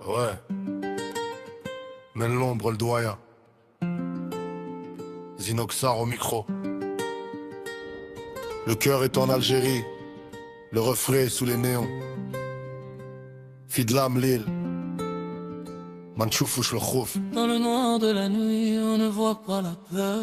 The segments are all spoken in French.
Ouais. Mène l'ombre, le doyen. Zinoxar au micro. Le cœur est en Algérie. Le refrain est sous les néons. Fidlam Lille. Manchoufouch le khouf. Dans le noir de la nuit, on ne voit pas la peur.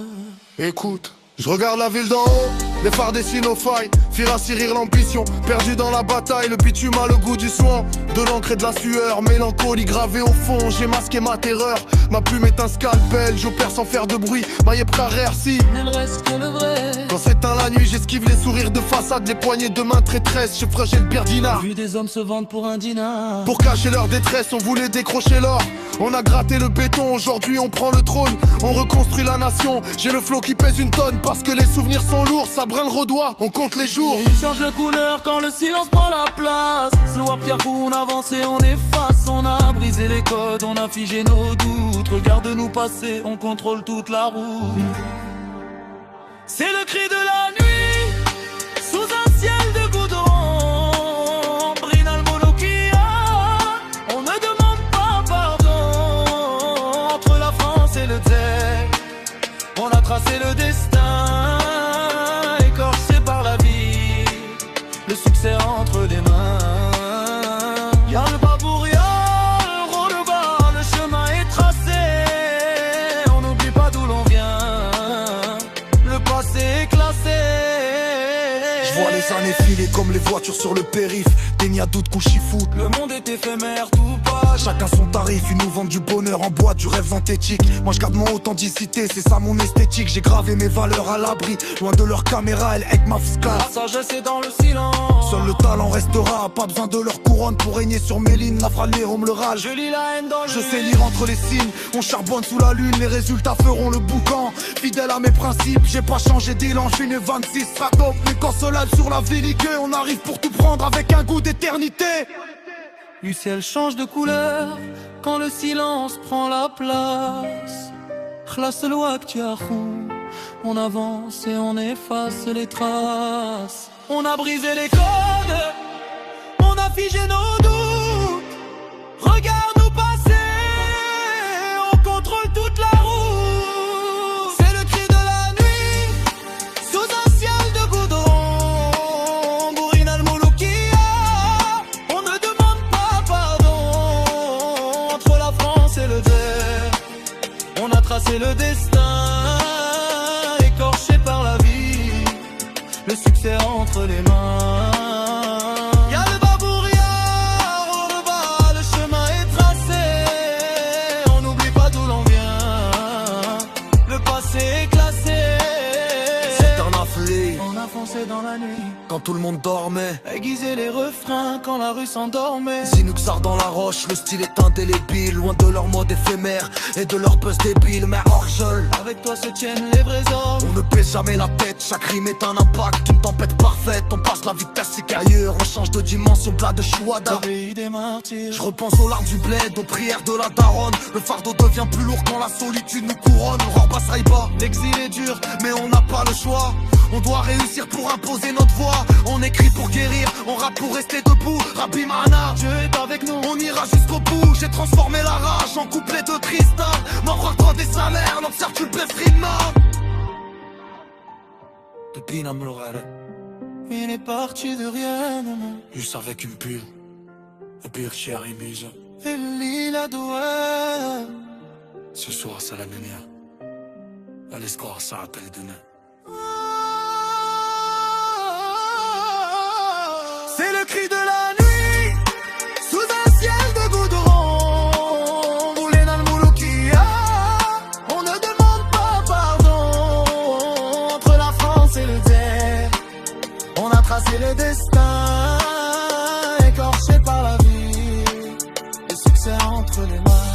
Écoute, je regarde la ville d'en haut, les phares dessinent nos failles, Fira cirir l'ambition, perdu dans la bataille, le bitume a le goût du soin, de l'encre et de la sueur, mélancolie gravée au fond, j'ai masqué ma terreur, ma plume est un scalpel, j'opère sans faire de bruit, maillé frère si. Il ne reste que le vrai. Quand s'éteint la nuit, j'esquive les sourires de façade, les poignées de main traîtresses, je fragile le birdina. Vu des hommes se vendre pour un dinar. Pour cacher leur détresse, on voulait décrocher l'or. On a gratté le béton, aujourd'hui on prend le trône. On reconstruit la nation, j'ai le flow qui pèse une tonne. Parce que les souvenirs sont lourds, ça brûle le redoit, on compte les jours. Il change de couleur quand le silence prend la place. Slow pierre coup, on avance et on efface. On a brisé les codes, on a figé nos doutes. Regarde-nous passer, on contrôle toute la route. C'est le cri de la nuit, sous un ciel de goudron. Brinal Molokia, on ne demande pas pardon. Entre la France et le désert, on a tracé le destin, écorché par la vie, le succès entre les mains. Y'a le babouria, le rôle bas, le chemin est tracé. On n'oublie pas d'où l'on vient, le passé est classé. Je vois les années filer comme les voitures sur le périph'. Déni à doute couchi foot. Le monde est éphémère, tout passe. Chacun son tarif, ils nous vendent du bonheur en boîte, du rêve synthétique. Moi je garde mon authenticité, c'est ça mon esthétique. J'ai gravé mes valeurs à l'abri, loin de leur caméra, elle avec ma fiscale. La sagesse est dans le silence. Seul le talent restera, pas besoin de leur couronne pour régner sur mes lignes. La fraléo me le rage. Je lis la haine dans le Je sais lire entre les signes, on charbonne sous la lune, les résultats feront le boucan. Fidèle à mes principes, j'ai pas changé d'élan, je suis né 26 strato. Les consolables sur la vérité, on arrive pour tout prendre avec un goût d'éternité. Du ciel change de couleur quand le silence prend la place. Khlas el waqt ya khou, on avance et on efface les traces. On a brisé les codes, on a figé nos doutes. Regarde-nous passer, on contrôle toute la route. C'est le cri de la nuit, sous un ciel de goudron. Bourrine al-Mouloukia, on ne demande pas pardon. Entre la France et le désert, on a tracé le destin, écorché par la vie, le succès entre les mains. Y'a le babouria, on le bas, le chemin est tracé. On n'oublie pas d'où l'on vient, le passé est classé. C'est un afflé On a foncé dans la nuit, quand tout le monde dormait. aiguiser les refrains quand la rue s'endormait. Zinoxar dans la roche, le style est indélébile. Loin de leur mode éphémère et de leur buzz débile. Mais hors-jeu, Avec toi se tiennent les vrais hommes. on ne baisse jamais la tête, chaque rime est un impact. Une tempête parfaite, on passe la vitesse et qu'ailleurs on change de dimension, plat de chouada. Le pays des martyrs. Je repense aux larmes du bled, aux prières de la daronne. Le fardeau devient plus lourd quand la solitude nous couronne. Aurore Bassaïba, l'exil est dur, mais on n'a pas le choix. On doit réussir pour imposer notre voix. On écrit pour guérir, on rappe pour rester debout. Rabbi Mahana, Dieu est avec nous. on ira jusqu'au bout. J'ai transformé la rage en couplet de Tristan. Mort raccordé sa mère, l'observe tu le best Friedman. Depuis Namlorel, Il est parti de rien, juste avec une pull. Le pire cher et mise. et l'île à douane. Ce soir c'est la lumière. Allez se croire ça appelle demain. C'est le cri de la nuit, sous un ciel de goudron. Boulé dans le Mouloukia, on ne demande pas pardon. Entre la France et le désert, on a tracé le destin, écorché par la vie, le succès entre les mains.